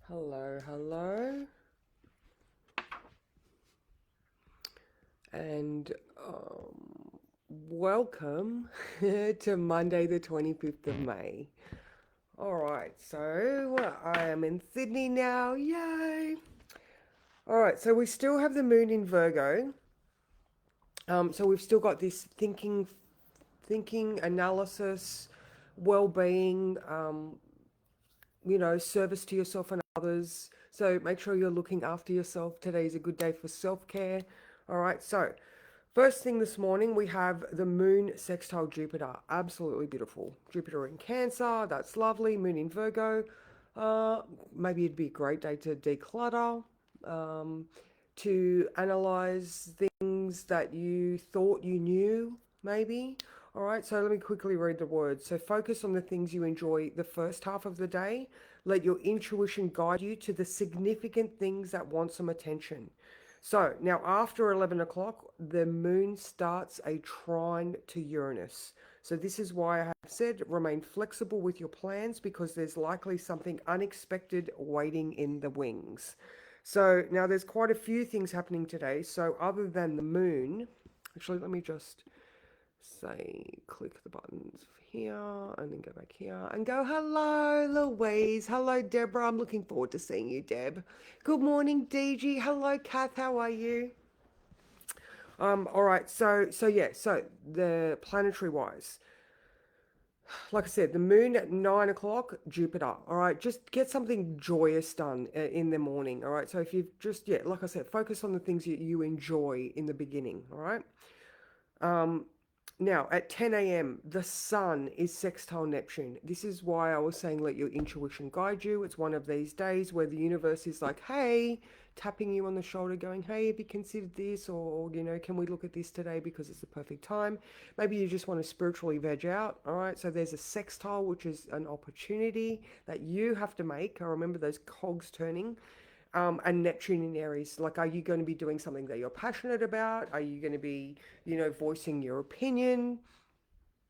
Hello, hello, and welcome to Monday, the 25th of May. All right, so I am in Sydney now. Yay! All right, so we still have the moon in Virgo. So we've still got this thinking, analysis, well-being, service to yourself and others. So make sure you're looking after yourself. Today is a good day for self-care. All right, so first thing this morning, we have the moon sextile Jupiter. Absolutely beautiful. Jupiter in Cancer, that's lovely. Moon in Virgo. Uh, Maybe it'd be a great day to declutter, um, to analyze things that you thought you knew, maybe. All right, so let me quickly read the words. So focus on the things you enjoy the first half of the day. Let your intuition guide you to the significant things that want some attention. So now after 11 o'clock, the moon starts a trine to Uranus. So this is why I have said remain flexible with your plans because there's likely something unexpected waiting in the wings. So now there's quite a few things happening today. So other than the moon, actually, let me just say click the buttons here and then go back here and go hello Louise, hello Deborah, I'm looking forward to seeing you Deb. Good morning DG, hello Kath, how are you? All right, so the planetary wise, like I said, the moon at 9 o'clock, Jupiter. All right, just get something joyous done in the morning. All right, so if you've just, yeah, like I said, focus on the things that you enjoy in the beginning. All right. Um, Now, at 10 a.m., the sun is sextile Neptune. This is why I was saying let your intuition guide you. It's one of these days where the universe is like, hey, tapping you on the shoulder, going, hey, have you considered this? Or, can we look at this today because it's the perfect time? Maybe you just want to spiritually veg out. All right. So there's a sextile, which is an opportunity that you have to make. I remember those cogs turning, and Neptune in Aries. Like, are you going to be doing something that you're passionate about? Are you going to be, voicing your opinion?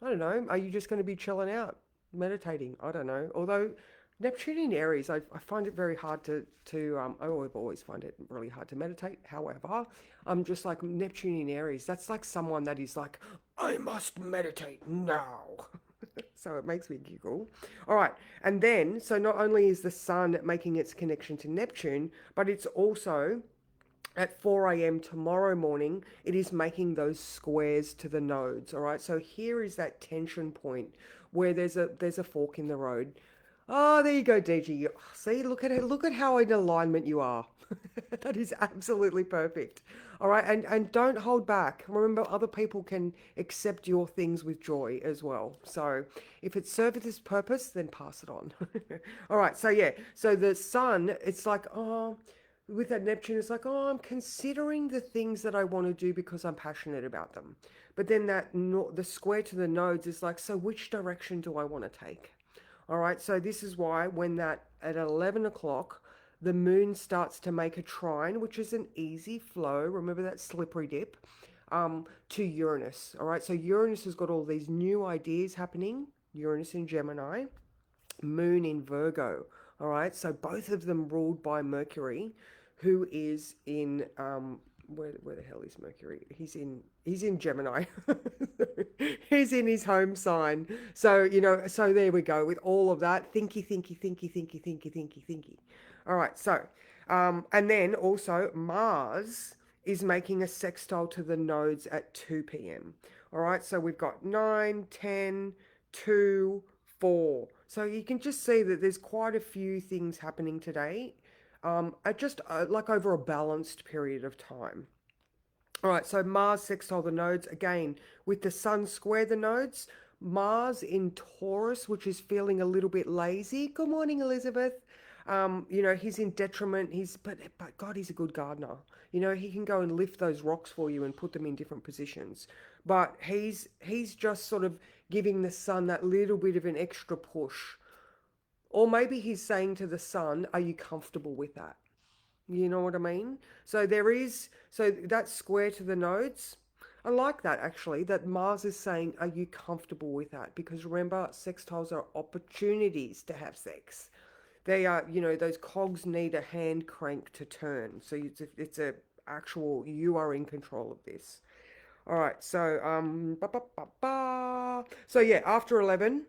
I don't know. Are you just going to be chilling out, meditating? I don't know. Although Neptune in Aries, I find it very hard I always find it really hard to meditate. However, I'm just like Neptune in Aries. That's like someone that is like, I must meditate now. So it makes me giggle. All right. And then, so not only is the sun making its connection to Neptune, but it's also at 4 a.m. tomorrow morning, it is making those squares to the nodes. All right. So here is that tension point where there's a fork in the road. Oh, there you go, DG. See, look at it. Look at how in alignment you are. That is absolutely perfect. All right, and don't hold back. Remember, other people can accept your things with joy as well. So if it serves this purpose, then pass it on. All right, so yeah, so the sun, it's like, oh, with that Neptune, it's like, oh, I'm considering the things that I want to do because I'm passionate about them. But then that no, the square to the nodes is like, so which direction do I want to take? All right, so this is why when that at 11 o'clock, the moon starts to make a trine, which is an easy flow. Remember that slippery dip, to Uranus. All right, so Uranus has got all these new ideas happening. Uranus in Gemini, moon in Virgo. All right, so both of them ruled by Mercury, who is in where the hell is Mercury? He's in Gemini. He's in his home sign. So, so there we go with all of that. Thinky. All right. So, and then also Mars is making a sextile to the nodes at 2 p.m. All right. So we've got 9, 10, 2, 4. So you can just see that there's quite a few things happening today, at just like over a balanced period of time. All right, so Mars sextile the nodes again with the Sun square the nodes. Mars in Taurus, which is feeling a little bit lazy. Good morning, Elizabeth. He's in detriment. But God, he's a good gardener. He can go and lift those rocks for you and put them in different positions. But he's just sort of giving the sun that little bit of an extra push. Or maybe he's saying to the sun, "Are you comfortable with that?" You know what I mean? So that's square to the nodes. I like that actually, that Mars is saying, are you comfortable with that? Because remember, sextiles are opportunities to have sex. They are, those cogs need a hand crank to turn. So it's a actual, you are in control of this. All right, so so yeah, after 11,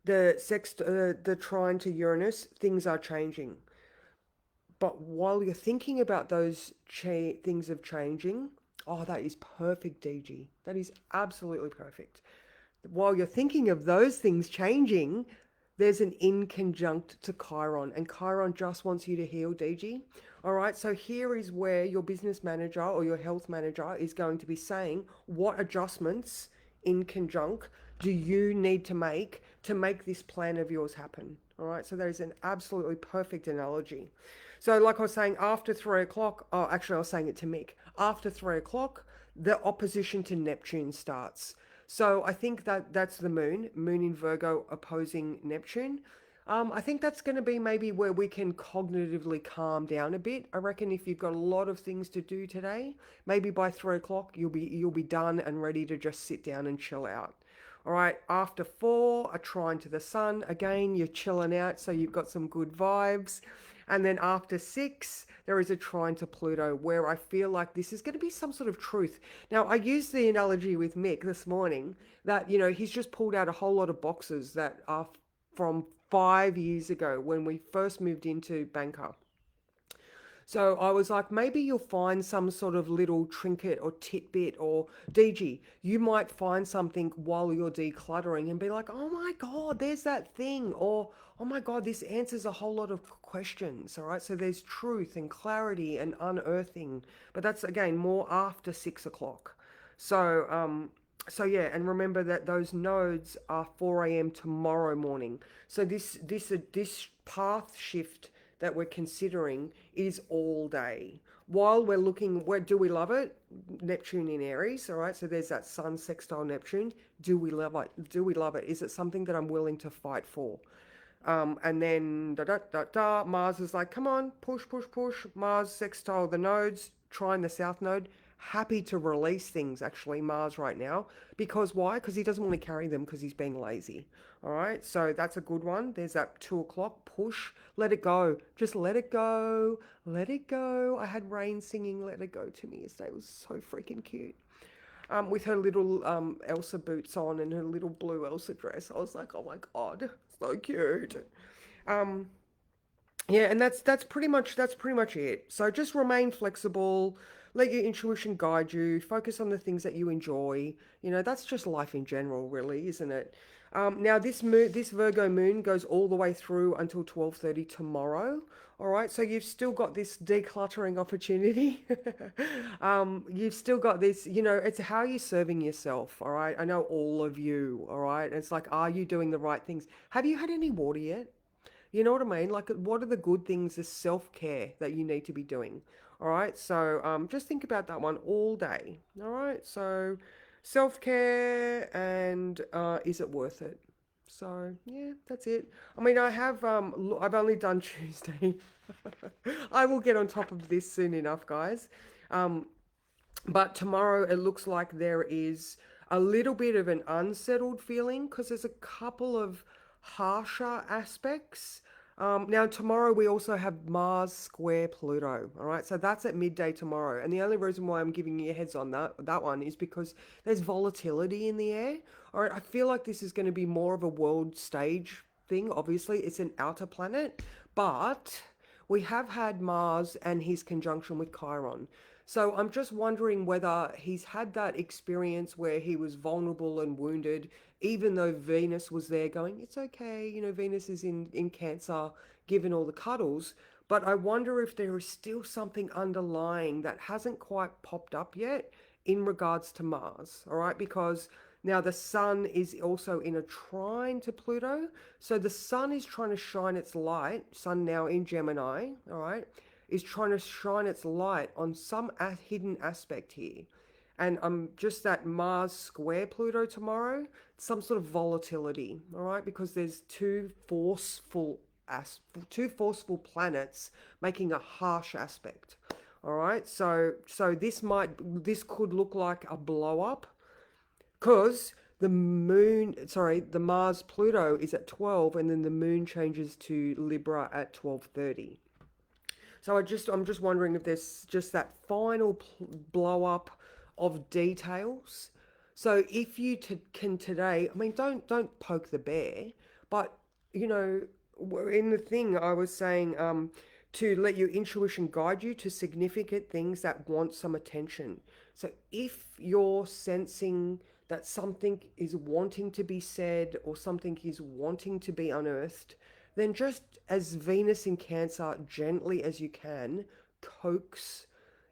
the trine to Uranus, things are changing. But while you're thinking about those things of changing, oh, that is perfect, DG. That is absolutely perfect. While you're thinking of those things changing, there's an inconjunct to Chiron, and Chiron just wants you to heal, DG. All right, so here is where your business manager or your health manager is going to be saying what adjustments in conjunct do you need to make this plan of yours happen. All right, so that is an absolutely perfect analogy. So, like I was saying, after 3 o'clock, oh, actually, I was saying it to Mick, after 3 o'clock, the opposition to Neptune starts. So I think that that's the moon in Virgo opposing Neptune. I think that's going to be maybe where we can cognitively calm down a bit. I reckon if you've got a lot of things to do today, maybe by 3 o'clock you'll be done and ready to just sit down and chill out. All right, after 4, a trine to the sun. Again, you're chilling out, so you've got some good vibes. And then after 6, there is a trine to Pluto where I feel like this is going to be some sort of truth. Now, I used the analogy with Mick this morning that, he's just pulled out a whole lot of boxes that are from 5 years ago when we first moved into Bangkok. So I was like, maybe you'll find some sort of little trinket or tidbit or DG. You might find something while you're decluttering and be like, oh my God, there's that thing. Or, oh my God, this answers a whole lot of questions. All right. So there's truth and clarity and unearthing. But that's again more after 6 o'clock. So, so yeah, and remember that those nodes are 4 a.m. tomorrow morning. So this path shift that we're considering is all day. While we're looking, where do we love it? Neptune in Aries, all right. So there's that Sun sextile Neptune. Do we love it? Do we love it? Is it something that I'm willing to fight for? And then Mars is like, come on, push, push, push. Mars sextile the nodes, trine the south node. Happy to release things, actually, Mars right now. Because why? Because he doesn't want to carry them because he's being lazy. All right, so that's a good one. There's that 2 o'clock push. Let it go. Just let it go. Let it go. I had Rain singing Let It Go to me yesterday. It was so freaking cute. With her little Elsa boots on and her little blue Elsa dress. I was like, oh my God, so cute. Um, yeah, and that's pretty much it. So just remain flexible, let your intuition guide you, focus on the things that you enjoy. That's just life in general, really, isn't it? Now this Virgo moon goes all the way through until 12:30 tomorrow. All right, so you've still got this decluttering opportunity. You've still got this, it's how you're serving yourself. All right, I know all of you. All right, it's like, are you doing the right things? Have you had any water yet? You know what I mean? Like, what are the good things, the self care that you need to be doing? All right. So, just think about that one all day. All right. So, self care and is it worth it? So, yeah, that's it. I mean, I've only done Tuesday. I will get on top of this soon enough, guys. Um, but tomorrow it looks like there is a little bit of an unsettled feeling because there's a couple of harsher aspects. Now, tomorrow we also have Mars square Pluto. All right, so that's at midday tomorrow. And the only reason why I'm giving you a heads on that one is because there's volatility in the air. All right, I feel like this is going to be more of a world stage thing. Obviously, it's an outer planet, but we have had Mars and his conjunction with Chiron. So I'm just wondering whether he's had that experience where he was vulnerable and wounded, even though Venus was there going, it's okay, Venus is in Cancer, given all the cuddles. But I wonder if there is still something underlying that hasn't quite popped up yet in regards to Mars, all right? Because now the sun is also in a trine to Pluto. So the sun is trying to shine its light, sun now in Gemini, all right, is trying to shine its light on some hidden aspect here. And just that Mars square Pluto tomorrow, some sort of volatility, all right, because there's two forceful planets making a harsh aspect. All right, so this could look like a blow up because the moon, sorry, the Mars Pluto is at 12, and then the moon changes to Libra at 12:30. So I'm just wondering if there's just that final blow up of details. So if you can today, I mean, don't poke the bear, but you know, in the thing I was saying, to let your intuition guide you to significant things that want some attention. So if you're sensing that something is wanting to be said or something is wanting to be unearthed, then just as Venus in Cancer, gently as you can, coax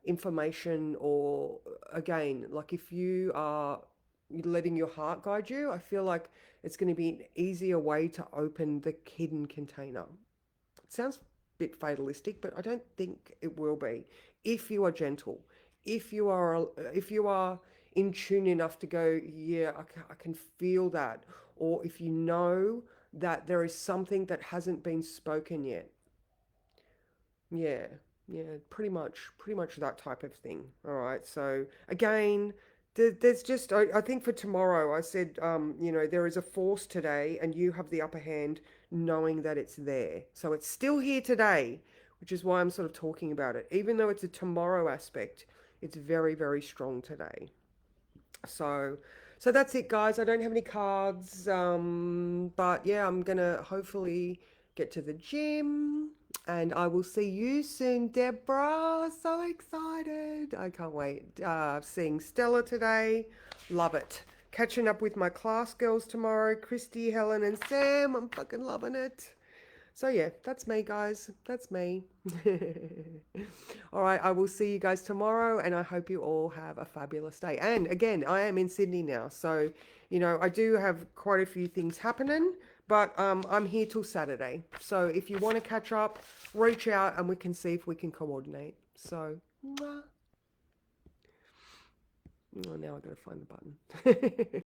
information, or again, like if you are letting your heart guide you, I feel like it's going to be an easier way to open the hidden container. It sounds a bit fatalistic, but I don't think it will be. If you are gentle, if you are in tune enough to go, yeah, I can feel that, or if you know that there is something that hasn't been spoken yet. Yeah, yeah, pretty much that type of thing. All right. So again, there's just I think for tomorrow, I said, you know, there is a force today, and you have the upper hand, knowing that it's there. So it's still here today, which is why I'm sort of talking about it. Even though it's a tomorrow aspect, it's very, very strong today. So, so that's it, guys. I don't have any cards, but yeah, I'm gonna hopefully get to the gym, and I will see you soon, Deborah. So excited! I can't wait. Seeing Stella today, love it. Catching up with my class girls tomorrow, Christy, Helen, and Sam. I'm fucking loving it. So yeah, that's me, guys. That's me. All right, I will see you guys tomorrow, and I hope you all have a fabulous day. And again, I am in Sydney now, so you know I do have quite a few things happening, but I'm here till Saturday. So if you want to catch up, reach out, and we can see if we can coordinate. So, mwah. Oh, now I gotta find the button.